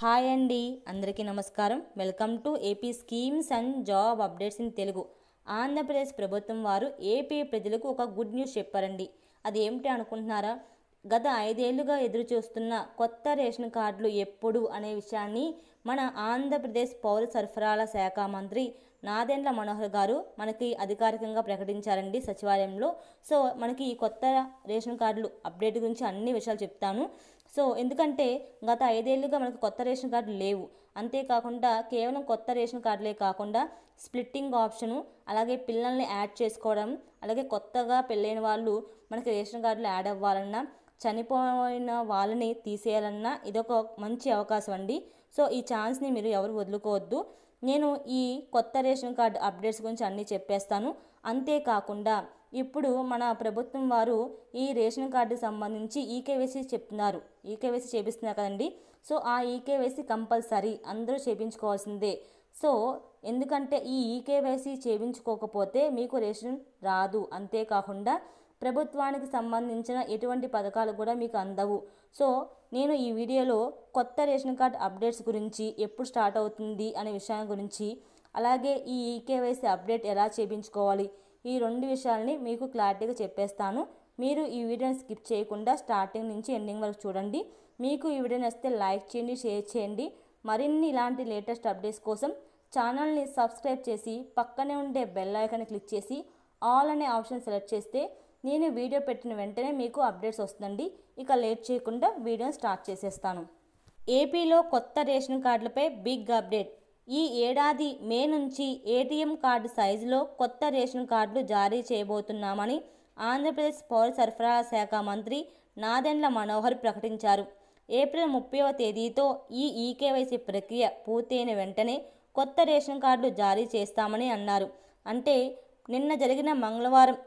Hi అండి, అందరికీ నమస్కారం. Welcome to AP schemes and job updates in Telugu. Andhra Pradesh ప్రభుత్వం వారు ఏపీ ప్రజలకు ఒక గుడ్ న్యూస్ చెప్పారండి. అది ఏమిటి అనుకుంటున్నారా? గత 5 ఏళ్లుగా ఎదురు చూస్తున్న కొత్త రేషన్ కార్డులు ఎప్పుడు అనే విషయాన్ని మన ఆంధ్రప్రదేశ్ పౌర సరఫరాల శాఖ మంత్రి నాదెండ్ల మనోహర్ గారు మనకి అధికారికంగా ప్రకటించారండి సచివాలయంలో. సో మనకి ఈ కొత్త రేషన్ కార్డులు అప్డేట్ గురించి అన్ని విషయాలు చెప్తాను. సో ఎందుకంటే గత 5 ఏళ్లుగా మనకు కొత్త రేషన్ కార్డులు లేవు. అంతేకాకుండా కేవలం కొత్త రేషన్ కార్డులే కాకుండా స్ప్లిట్టింగ్ ఆప్షను, అలాగే పిల్లల్ని యాడ్ చేసుకోవడం, అలాగే కొత్తగా పెళ్ళైన వాళ్ళు మనకి రేషన్ కార్డులు యాడ్ అవ్వాలన్నా, చనిపోయిన వాళ్ళని తీసేయాలన్నా ఇదొక మంచి అవకాశం అండి. సో ఈ ఛాన్స్ని మీరు ఎవరు వదులుకోవద్దు. నేను ఈ కొత్త రేషన్ కార్డు అప్డేట్స్ గురించి అన్నీ చెప్పేస్తాను. అంతేకాకుండా ఇప్పుడు మన ప్రభుత్వం వారు ఈ రేషన్ కార్డుకి సంబంధించి ఈకేవైసీ చెప్తున్నారు, ఈకేవైసీ చేపిస్తున్నారు కదండి. సో ఆ ఈకేవైసీ కంపల్సరీ అందరూ చేయించుకోవాల్సిందే. సో ఎందుకంటే ఈ ఈకేవైసీ చేయించుకోకపోతే మీకు రేషన్ రాదు. అంతేకాకుండా ప్రభుత్వానికి సంబంధించిన ఎటువంటి పథకాలు కూడా మీకు అందవు. సో నేను ఈ వీడియోలో కొత్త రేషన్ కార్డ్ అప్డేట్స్ గురించి, ఎప్పుడు స్టార్ట్ అవుతుంది అనే విషయం గురించి, అలాగే ఈ ఈకేవైసీ అప్డేట్ ఎలా చేయించుకోవాలి, ఈ 2 విషయాలని మీకు క్లారిటీగా చెప్పేస్తాను. మీరు ఈ వీడియోని స్కిప్ చేయకుండా స్టార్టింగ్ నుంచి ఎండింగ్ వరకు చూడండి. మీకు ఈ వీడియో నచ్చితే లైక్ చేయండి, షేర్ చేయండి. మరిన్ని ఇలాంటి లేటెస్ట్ అప్డేట్స్ కోసం ఛానల్ని సబ్స్క్రైబ్ చేసి పక్కనే ఉండే బెల్ ఐకాన్ని క్లిక్ చేసి ఆల్ అనే ఆప్షన్ సెలెక్ట్ చేస్తే నేను వీడియో పెట్టిన వెంటనే మీకు అప్డేట్స్ వస్తుందండి. ఇక లేట్ చేయకుండా వీడియోని స్టార్ట్ చేసేస్తాను. ఏపీలో కొత్త రేషన్ కార్డులపై బిగ్ అప్డేట్. ఈ ఏడాది మే నుంచి ఏటీఎం కార్డు సైజులో కొత్త రేషన్ కార్డులు జారీ చేయబోతున్నామని ఆంధ్రప్రదేశ్ పౌర సరఫరాల శాఖ మంత్రి నాదెండ్ల మనోహర్ ప్రకటించారు. ఏప్రిల్ 30వ తేదీతో ఈ ఈకేవైసీ ప్రక్రియ పూర్తయిన వెంటనే కొత్త రేషన్ కార్డులు జారీ చేస్తామని అన్నారు. అంటే నిన్న జరిగిన మంగళవారం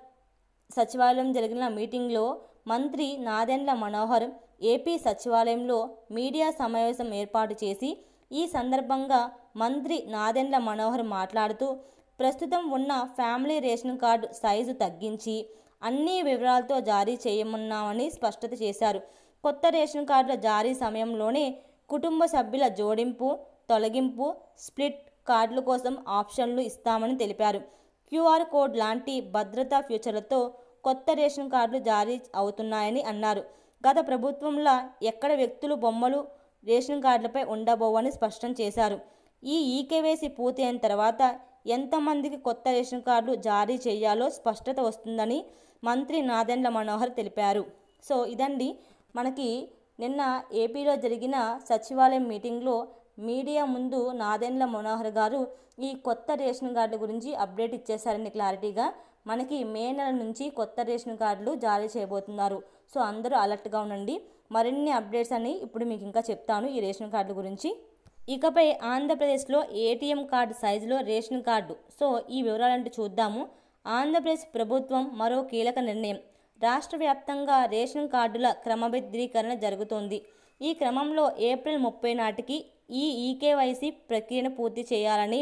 సచివాలయం జరిగిన మీటింగ్లో మంత్రి నాదెండ్ల మనోహర్ ఏపీ సచివాలయంలో మీడియా సమావేశం ఏర్పాటు చేసి ఈ సందర్భంగా మంత్రి నాదెండ్ల మనోహర్ మాట్లాడుతూ ప్రస్తుతం ఉన్న ఫ్యామిలీ రేషన్ కార్డు సైజు తగ్గించి అన్ని వివరాలతో జారీ చేయమన్నామని స్పష్టత చేశారు. కొత్త రేషన్ కార్డుల జారీ సమయంలోనే కుటుంబ సభ్యుల జోడింపు, తొలగింపు, స్ప్లిట్ కార్డుల కోసం ఆప్షన్లు ఇస్తామని తెలిపారు. క్యూఆర్ కోడ్ లాంటి భద్రతా ఫ్యూచర్లతో కొత్త రేషన్ కార్డులు జారీ అవుతున్నాయని అన్నారు. గత ప్రభుత్వంలో ఎక్కడ వ్యక్తులు బొమ్మలు రేషన్ కార్డులపై ఉండబోవని స్పష్టం చేశారు. ఈ ఈకేవైసీ పూర్తయిన తర్వాత ఎంతమందికి కొత్త రేషన్ కార్డులు జారీ చేయాలో స్పష్టత వస్తుందని మంత్రి నాదెండ్ల మనోహర్ తెలిపారు. సో ఇదండి మనకి నిన్న ఏపీలో జరిగిన సచివాలయం మీటింగ్లో మీడియా ముందు నాదెండ్ల మనోహర్ గారు ఈ కొత్త రేషన్ కార్డుల గురించి అప్డేట్ ఇచ్చేశారండి క్లారిటీగా. మనకి మే నెల నుంచి కొత్త రేషన్ కార్డులు జారీ చేయబోతున్నారు. సో అందరూ అలర్ట్గా ఉండండి. మరిన్ని అప్డేట్స్ అని ఇప్పుడు మీకు ఇంకా చెప్తాను ఈ రేషన్ కార్డుల గురించి. ఇకపై ఆంధ్రప్రదేశ్లో ఏటీఎం కార్డు సైజులో రేషన్ కార్డు. సో ఈ వివరాలంటూ చూద్దాము. ఆంధ్రప్రదేశ్ ప్రభుత్వం మరో కీలక నిర్ణయం. రాష్ట్ర వ్యాప్తంగా రేషన్ కార్డుల క్రమబద్ధీకరణ జరుగుతోంది. ఈ క్రమంలో ఏప్రిల్ 30 నాటికి ఈ ఈకేవైసీ ప్రక్రియను పూర్తి చేయాలని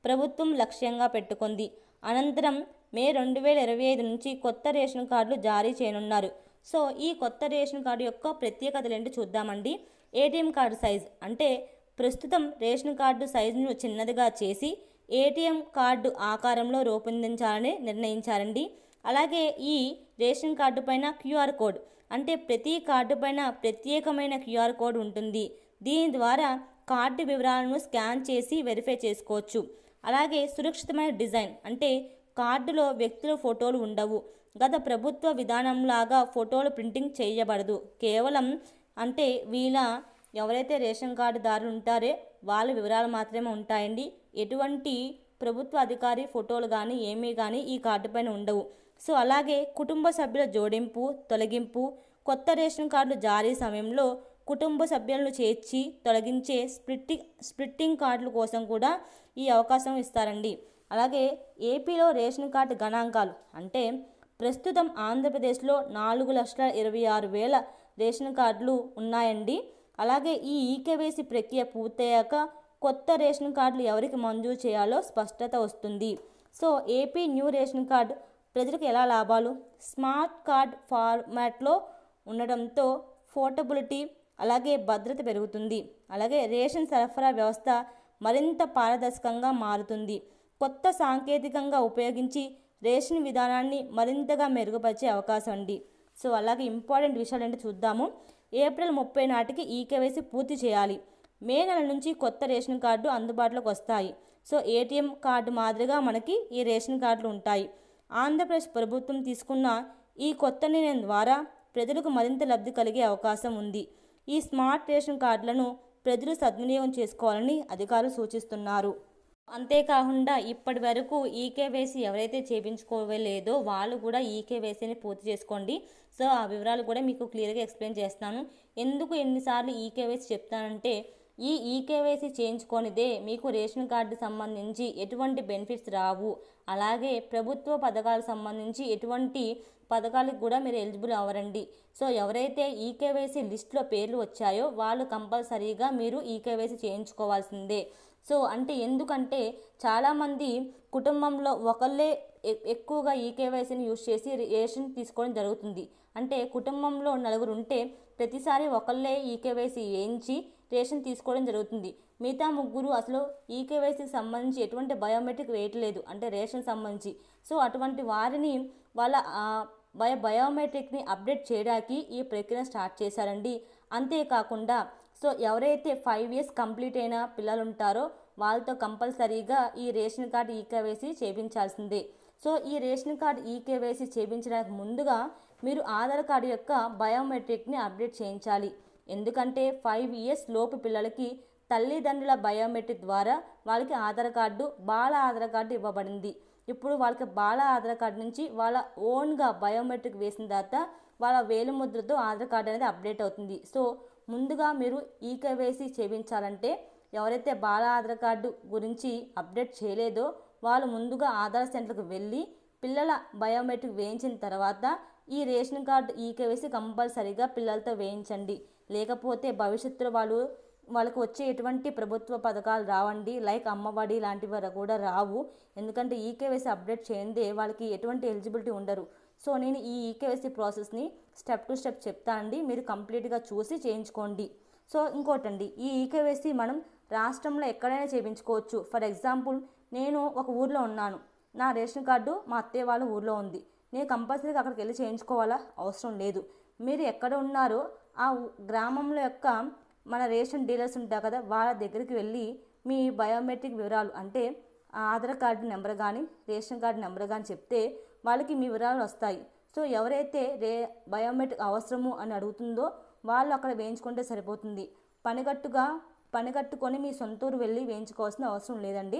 ప్రభుత్వం లక్ష్యంగా పెట్టుకుంది. అనంతరం మే 2025 నుంచి కొత్త రేషన్ కార్డులు జారీ చేయనున్నారు. సో ఈ కొత్త రేషన్ కార్డు యొక్క ప్రత్యేకతలు ఏంటో చూద్దామండి. ఏటీఎం కార్డు సైజ్ అంటే ప్రస్తుతం రేషన్ కార్డు సైజును చిన్నదిగా చేసి ఏటీఎం కార్డు ఆకారంలో రూపొందించాలని నిర్ణయించారండి. అలాగే ఈ రేషన్ కార్డు పైన క్యూఆర్ కోడ్ అంటే ప్రతి కార్డు పైన ప్రత్యేకమైన క్యూఆర్ కోడ్ ఉంటుంది. దీని ద్వారా కార్డు వివరాలను స్కాన్ చేసి వెరిఫై చేసుకోవచ్చు. అలాగే సురక్షితమైన డిజైన్ అంటే కార్డులో వ్యక్తుల ఫోటోలు ఉండవు. గత ప్రభుత్వ విధానంలాగా ఫోటోలు ప్రింటింగ్ చేయబడదు. కేవలం అంటే వీళ్ళ ఎవరైతే రేషన్ కార్డుదారులు ఉంటారో వాళ్ళ వివరాలు మాత్రమే ఉంటాయండి. ఎటువంటి ప్రభుత్వ అధికారి ఫోటోలు కానీ ఏమీ కానీ ఈ కార్డు పైన ఉండవు. సో అలాగే కుటుంబ సభ్యుల జోడింపు, తొలగింపు, కొత్త రేషన్ కార్డులు జారీ సమయంలో కుటుంబ సభ్యులను చేర్చి తొలగించే స్ప్లిట్టింగ్ కార్డుల కోసం కూడా ఈ అవకాశం ఇస్తారండి. అలాగే ఏపీలో రేషన్ కార్డు గణాంకాలు అంటే ప్రస్తుతం ఆంధ్రప్రదేశ్లో 4,26,000 రేషన్ కార్డులు ఉన్నాయండి. అలాగే ఈ ఈకేవైసీ ప్రక్రియ పూర్తయ్యాక కొత్త రేషన్ కార్డులు ఎవరికి మంజూరు చేయాలో స్పష్టత వస్తుంది. So AP new ration card ప్రజలకు ఎలా లాభాలు? స్మార్ట్ కార్డ్ ఫార్మాట్లో ఉండడంతో పోర్టబిలిటీ అలాగే భద్రత పెరుగుతుంది. అలాగే రేషన్ సరఫరా వ్యవస్థ మరింత పారదర్శకంగా మారుతుంది. కొత్త సాంకేతికంగా ఉపయోగించి రేషన్ విధానాన్ని మరింతగా మెరుగుపరిచే అవకాశం అండి. సో అలాగే ఇంపార్టెంట్ విషయాలు ఏంటో చూద్దాము. ఏప్రిల్ 30 నాటికి ఈకేవైసీ పూర్తి చేయాలి. మే నెల నుంచి కొత్త రేషన్ కార్డు అందుబాటులోకి వస్తాయి. సో ఏటీఎం కార్డు మాదిరిగా మనకి ఈ రేషన్ కార్డులు ఉంటాయి. ఆంధ్రప్రదేశ్ ప్రభుత్వం తీసుకున్న ఈ కొత్త నిర్ణయం ద్వారా ప్రజలకు మరింత లబ్ధి కలిగే అవకాశం ఉంది. ఈ స్మార్ట్ రేషన్ కార్డులను ప్రజలు సద్వినియోగం చేసుకోవాలని అధికారులు సూచిస్తున్నారు. అంతేకాకుండా ఇప్పటి వరకు ఈకేవైసీ ఎవరైతే చేయించుకోలేదో వాళ్ళు కూడా ఈకేవైసీని పూర్తి చేసుకోండి. సో ఆ వివరాలు కూడా మీకు క్లియర్గా ఎక్స్ప్లెయిన్ చేస్తాను. ఎందుకు ఎన్నిసార్లు ఈకేవైసీ చెప్తానంటే, ఈ ఈకేవైసీ చేయించుకొనిదే మీకు రేషన్ కార్డు సంబంధించి ఎటువంటి బెనిఫిట్స్ రావు. అలాగే ప్రభుత్వ పథకాలకు సంబంధించి ఎటువంటి పథకాలకు కూడా మీరు ఎలిజిబుల్ అవ్వరండి. సో ఎవరైతే ఈకేవైసీ లిస్ట్లో పేర్లు వచ్చాయో వాళ్ళు కంపల్సరీగా మీరు ఈకేవైసీ చేయించుకోవాల్సిందే. సో అంటే ఎందుకంటే చాలామంది కుటుంబంలో ఒకళ్ళే ఎక్కువగా ఈకేవైసీని యూజ్ చేసి రేషన్ తీసుకోవడం జరుగుతుంది. అంటే కుటుంబంలో నలుగురు ఉంటే ప్రతిసారి ఒకళ్ళే ఈకేవైసీ వేయించి రేషన్ తీసుకోవడం జరుగుతుంది. మిగతా ముగ్గురు అసలు ఈకేవైసీకి సంబంధించి ఎటువంటి బయోమెట్రిక్ వేయట్లేదు, అంటే రేషన్ సంబంధించి. సో అటువంటి వారిని వాళ్ళ బయోమెట్రిక్ని అప్డేట్ చేయడానికి ఈ ప్రక్రియ స్టార్ట్ చేశారండి. అంతేకాకుండా సో ఎవరైతే 5 years కంప్లీట్ అయిన పిల్లలు ఉంటారో వాళ్ళతో కంపల్సరీగా ఈ రేషన్ కార్డు ఈకేవైసీ చేయించాల్సిందే. సో ఈ రేషన్ కార్డు ఈకేవైసీ చేయించడానికి ముందుగా మీరు ఆధార్ కార్డు యొక్క బయోమెట్రిక్ని అప్డేట్ చేయించాలి. ఎందుకంటే 5 years లోపు పిల్లలకి తల్లిదండ్రుల బయోమెట్రిక్ ద్వారా వాళ్ళకి ఆధార్ కార్డు, బాల ఆధార్ కార్డు ఇవ్వబడింది. ఇప్పుడు వాళ్ళకి బాల ఆధార్ కార్డు నుంచి వాళ్ళ ఓన్గా బయోమెట్రిక్ వేసిన తర్వాత వాళ్ళ వేలిముద్రతో ఆధార్ కార్డు అనేది అప్డేట్ అవుతుంది. సో ముందుగా మీరు ఈకేవైసీ చేయించాలంటే ఎవరైతే బాల ఆధార్ కార్డు గురించి అప్డేట్ చేయలేదో వాళ్ళు ముందుగా ఆధార్ సెంటర్కి వెళ్ళి పిల్లల బయోమెట్రిక్ వేయించిన తర్వాత ఈ రేషన్ కార్డు ఈకేవైసీ కంపల్సరీగా పిల్లలతో వేయించండి. లేకపోతే భవిష్యత్తులో వాళ్ళకు వచ్చే ఎటువంటి ప్రభుత్వ పథకాలు రావండి. లైక్ అమ్మఒడి లాంటివి కూడా రావు. ఎందుకంటే ఈకేవైసీ అప్డేట్ చేయందే వాళ్ళకి ఎటువంటి ఎలిజిబిలిటీ ఉండరు. సో నేను ఈ ఈకేవైసీ ప్రాసెస్ని స్టెప్ టు స్టెప్ చెప్తానండి, మీరు కంప్లీట్గా చూసి చేయించుకోండి. సో ఇంకోటండి, ఈ ఈకేవైసీ మనం రాష్ట్రంలో ఎక్కడైనా చేయించుకోవచ్చు. ఫర్ ఎగ్జాంపుల్ నేను ఒక ఊర్లో ఉన్నాను, నా రేషన్ కార్డు మా అత్తయ్య వాళ్ళ ఊర్లో ఉంది, నేను కంపల్సరీగా అక్కడికి వెళ్ళి చేయించుకోవాలా? అవసరం లేదు. మీరు ఎక్కడ ఉన్నారో ఆ గ్రామంలో యొక్క మన రేషన్ డీలర్స్ ఉంటారు కదా, వాళ్ళ దగ్గరికి వెళ్ళి మీ బయోమెట్రిక్ వివరాలు అంటే ఆధార్ కార్డు నెంబర్ కానీ రేషన్ కార్డు నెంబర్ కానీ చెప్తే వాళ్ళకి మీ వివరాలు వస్తాయి. సో ఎవరైతే బయోమెట్రిక్ అవసరము అని అడుగుతుందో వాళ్ళు అక్కడ వేయించుకుంటే సరిపోతుంది. పనిగట్టుకొని మీ సొంతూరు వెళ్ళి వేయించుకోవాల్సిన అవసరం లేదండి.